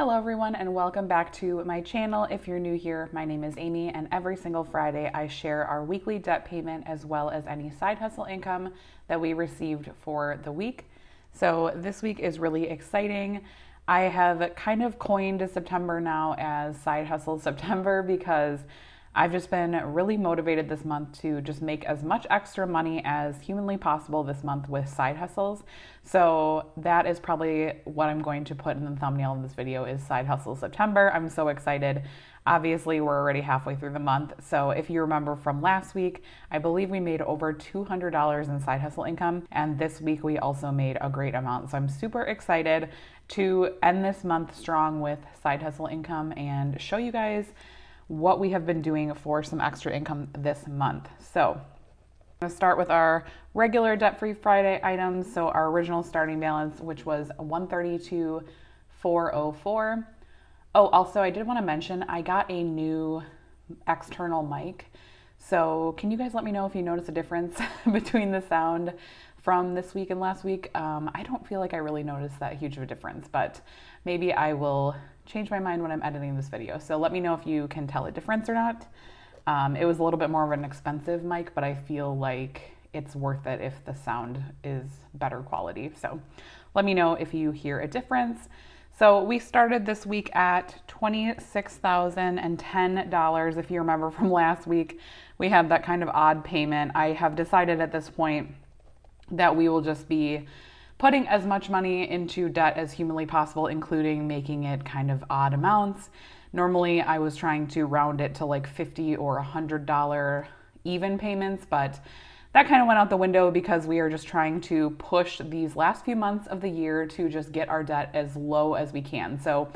Hello everyone and welcome back to my channel. If you're new here, my name is Amy and every single Friday I share our weekly debt payment as well as any side hustle income that we received for the week. So this week is really exciting. I have kind of coined September now as Side Hustle September because I've just been really motivated this month to just make as much extra money as humanly possible this month with side hustles. So that is probably what I'm going to put in the thumbnail of this video is Side Hustle September. I'm so excited. Obviously, we're already halfway through the month. So if you remember from last week, I believe we made over $200 in side hustle income. And this week we also made a great amount. So I'm super excited to end this month strong with side hustle income and show you guys what we have been doing for some extra income this month. So I'm going to start with our regular debt-free Friday items. So our original starting balance, which was $132,404. Oh, also I did want to mention I got a new external mic. So can you guys let me know if you notice a difference between the sound from this week and last week? I don't feel like I really noticed that huge of a difference, but maybe I will change my mind when I'm editing this video. So let me know if you can tell a difference or not. It was a little bit more of an expensive mic, but I feel like it's worth it if the sound is better quality. So let me know if you hear a difference. So we started this week at $26,010. If you remember from last week, we had that kind of odd payment. I have decided at this point that we will just be putting as much money into debt as humanly possible, including making it kind of odd amounts. Normally, I was trying to round it to like $50 or $100 even payments, but that kind of went out the window because we are just trying to push these last few months of the year to just get our debt as low as we can. So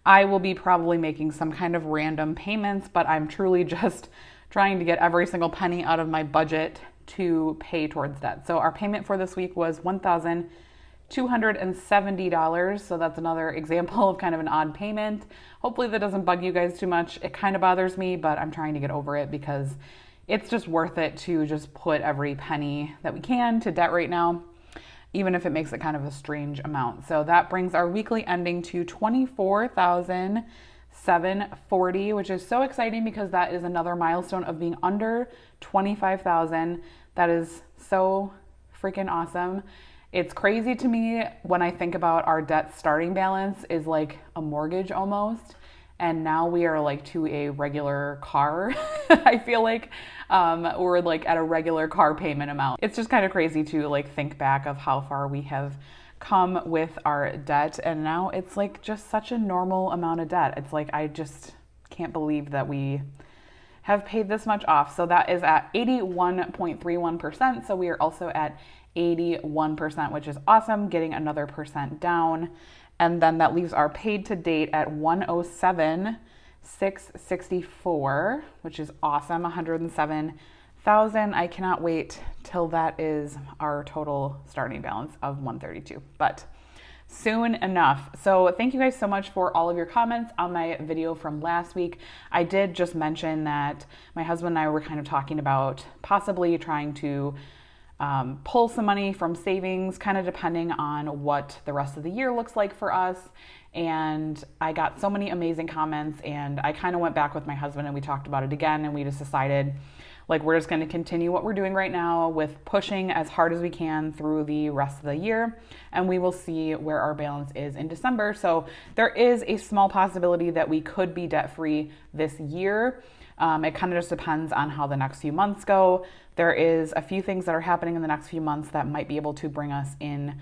I will be probably making some kind of random payments, but I'm truly just trying to get every single penny out of my budget to pay towards debt. So our payment for this week was $1,270. So that's another example of kind of an odd payment. Hopefully that doesn't bug you guys too much. It kind of bothers me, but I'm trying to get over it because it's just worth it to just put every penny that we can to debt right now, even if it makes it kind of a strange amount. So that brings our weekly ending to $24,740, which is so exciting because that is another milestone of being under $25,000. That is so freaking awesome. It's crazy to me when I think about our debt starting balance is like a mortgage almost. And now we are like to a regular car. I feel like we're like at a regular car payment amount. It's just kind of crazy to like think back of how far we have come with our debt. And now it's like just such a normal amount of debt. It's like, I just can't believe that we have paid this much off. So that is at 81.31%. So we are also at 81%, which is awesome, getting another percent down. And then that leaves our paid to date at 107,664, which is awesome, 107,000. I cannot wait till that is our total starting balance of 132, but soon enough. So thank you guys so much for all of your comments on my video from last week. I did just mention that my husband and I were kind of talking about possibly trying to pull some money from savings, kind of depending on what the rest of the year looks like for us. And I got so many amazing comments, and I kind of went back with my husband and we talked about it again, and we just decided like we're just going to continue what we're doing right now with pushing as hard as we can through the rest of the year, and we will see where our balance is in December. So there is a small possibility that we could be debt-free this year. It kind of just depends on how the next few months go. There is a few things that are happening in the next few months that might be able to bring us in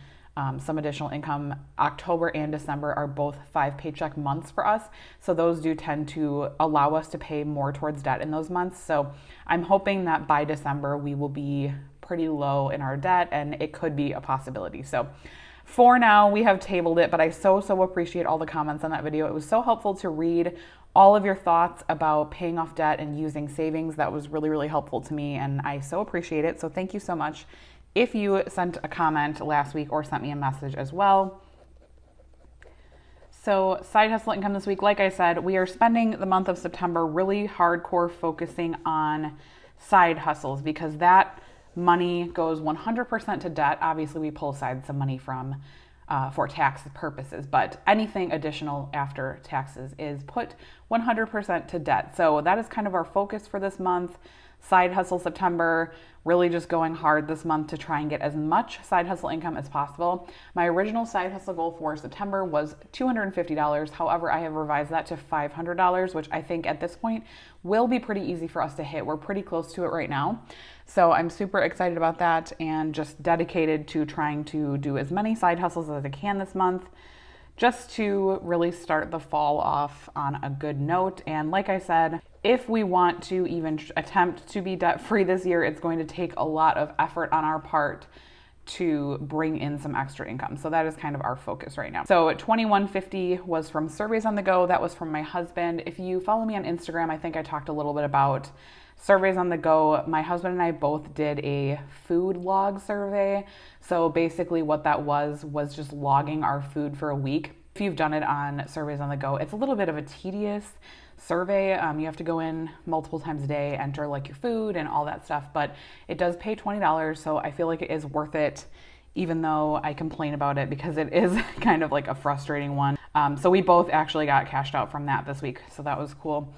some additional income. October and December are both 5 paycheck months for us. So those do tend to allow us to pay more towards debt in those months. So I'm hoping that by December we will be pretty low in our debt, and it could be a possibility. So for now, we have tabled it, but I so appreciate all the comments on that video. It was so helpful to read all of your thoughts about paying off debt and using savings. That was really helpful to me, and I so appreciate it. So thank you so much if you sent a comment last week or sent me a message as well. So side hustle income this week, like I said, we are spending the month of September really hardcore focusing on side hustles because that money goes 100% to debt. Obviously, we pull aside some money from for tax purposes, but anything additional after taxes is put 100% to debt. So that is kind of our focus for this month. Side hustle September, really just going hard this month to try and get as much side hustle income as possible. My original side hustle goal for September was $250. However, I have revised that to $500, which I think at this point will be pretty easy for us to hit. We're pretty close to it right now. So I'm super excited about that and just dedicated to trying to do as many side hustles as I can this month, just to really start the fall off on a good note. And like I said, if we want to even attempt to be debt-free this year, it's going to take a lot of effort on our part to bring in some extra income. So that is kind of our focus right now. So $21.50 was from Surveys on the Go. That was from my husband. If you follow me on Instagram, I think I talked a little bit about Surveys on the Go. My husband and I both did a food log survey. So basically what that was just logging our food for a week. If you've done it on Surveys on the Go, it's a little bit of a tedious survey. You have to go in multiple times a day, enter like your food and all that stuff, but it does pay $20. So I feel like it is worth it, even though I complain about it because it is kind of like a frustrating one. So we both actually got cashed out from that this week. So that was cool.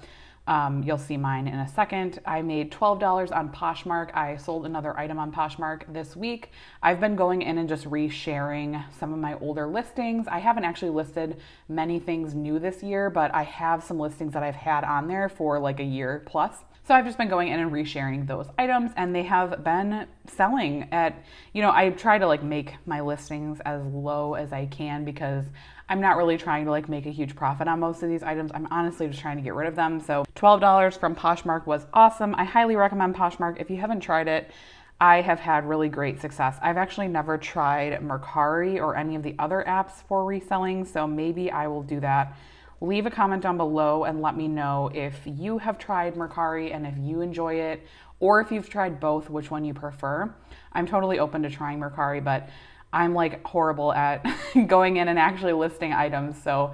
You'll see mine in a second. I made $12 on Poshmark. I sold another item on Poshmark this week. I've been going in and just resharing some of my older listings. I haven't actually listed many things new this year, but I have some listings that I've had on there for like a year plus. So I've just been going in and resharing those items, and they have been selling at, I try to like make my listings as low as I can because I'm not really trying to like make a huge profit on most of these items. I'm honestly just trying to get rid of them. So $12 from Poshmark was awesome. I highly recommend Poshmark. If you haven't tried it, I have had really great success. I've actually never tried Mercari or any of the other apps for reselling, so maybe I will do that. Leave a comment down below and let me know if you have tried Mercari and if you enjoy it, or if you've tried both, which one you prefer. I'm totally open to trying Mercari, but I'm like horrible at going in and actually listing items. So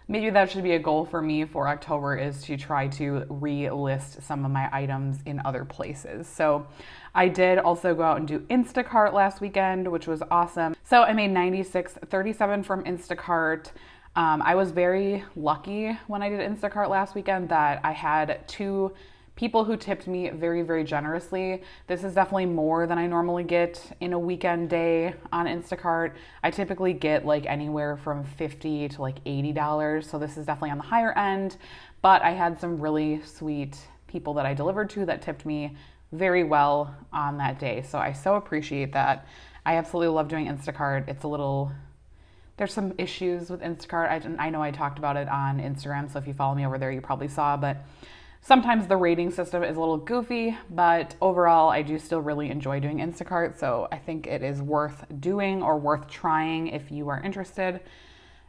maybe that should be a goal for me for October, is to try to relist some of my items in other places. So I did also go out and do Instacart last weekend, which was awesome. So I made $96.37 from Instacart. I was very lucky when I did Instacart last weekend that I had 2 people who tipped me very, very generously. This is definitely more than I normally get in a weekend day on Instacart. I typically get like anywhere from $50 to like $80. So this is definitely on the higher end, but I had some really sweet people that I delivered to that tipped me very well on that day. So I so appreciate that. I absolutely love doing Instacart. There's some issues with Instacart. I know I talked about it on Instagram, so if you follow me over there, you probably saw, but sometimes the rating system is a little goofy, but overall, I do still really enjoy doing Instacart, so I think it is worth doing or worth trying if you are interested.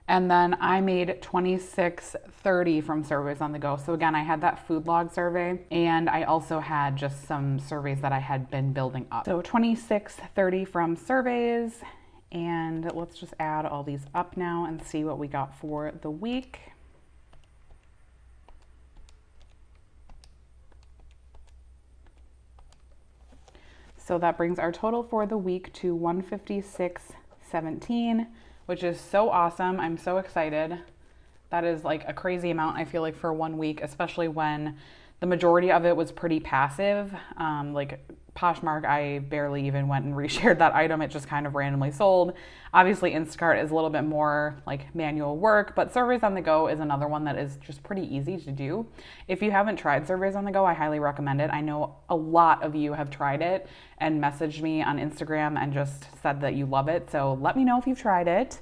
And then I made $26.30 from Surveys on the Go. So again, I had that food log survey, and I also had just some surveys that I had been building up. So $26.30 from Surveys. And let's just add all these up now and see what we got for the week. So that brings our total for the week to $156.17, which is so awesome. I'm so excited. That is like a crazy amount, I feel like, for 1 week, especially when the majority of it was pretty passive. Like Poshmark, I barely even went and reshared that item. It just kind of randomly sold. Obviously, Instacart is a little bit more like manual work, but Surveys on the Go is another one that is just pretty easy to do. If you haven't tried Surveys on the Go, I highly recommend it. I know a lot of you have tried it and messaged me on Instagram and just said that you love it. So let me know if you've tried it.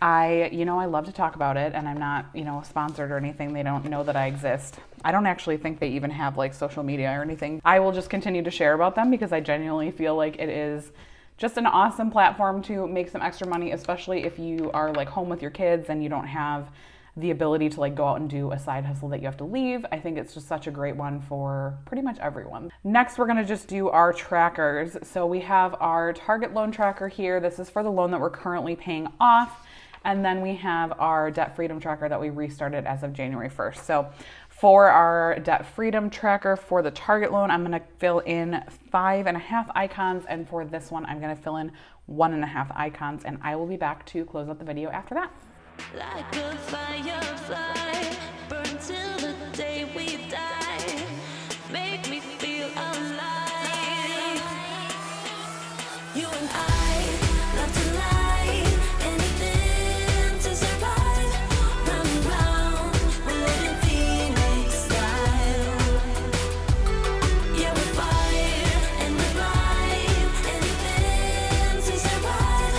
I love to talk about it, and I'm not, sponsored or anything. They don't know that I exist. I don't actually think they even have like social media or anything. I will just continue to share about them because I genuinely feel like it is just an awesome platform to make some extra money, especially if you are like home with your kids and you don't have the ability to like go out and do a side hustle that you have to leave. I think it's just such a great one for pretty much everyone. Next, we're gonna just do our trackers. So we have our Target loan tracker here. This is for the loan that we're currently paying off. And then we have our debt freedom tracker that we restarted as of January 1st. So For our debt freedom tracker for the Target loan, I'm going to fill in 5.5 icons, and for this one, I'm going to fill in 1.5 icons, and I will be back to close out the video after that. Like a firefly, burn till the day we die. Make me feel alive. You and I love to lie, anything to survive. Run round, we're living Phoenix style. Yeah, we're fire and we're light, anything to survive.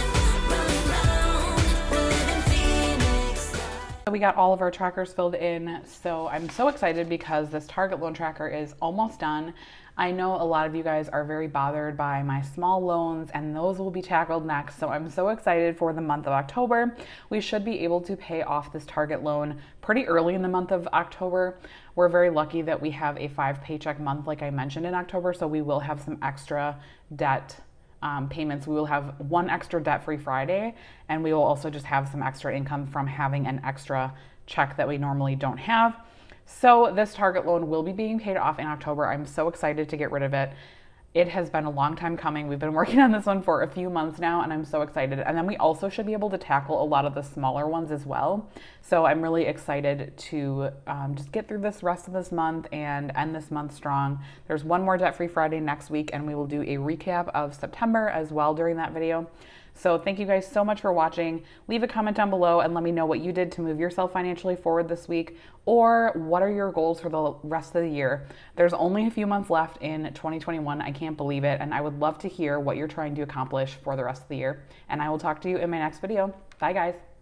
Run round, we're living Phoenix style. We got all of our trackers filled in, so I'm so excited because this Target loan tracker is almost done. I know a lot of you guys are very bothered by my small loans, and those will be tackled next, so I'm so excited for the month of October. We should be able to pay off this Target loan pretty early in the month of October. We're very lucky that we have a 5 paycheck month like I mentioned in October, so we will have some extra debt payments. We will have one extra debt-free Friday, and we will also just have some extra income from having an extra check that we normally don't have. So this Target loan will be being paid off in October. I'm so excited to get rid of it. It has been a long time coming. We've been working on this one for a few months now, and I'm so excited. And then we also should be able to tackle a lot of the smaller ones as well. So I'm really excited to just get through this rest of this month and end this month strong. There's one more debt-free Friday next week, and we will do a recap of September as well during that video. So thank you guys so much for watching. Leave a comment down below and let me know what you did to move yourself financially forward this week, or what are your goals for the rest of the year. There's only a few months left in 2021. I can't believe it, and I would love to hear what you're trying to accomplish for the rest of the year. And I will talk to you in my next video. Bye guys.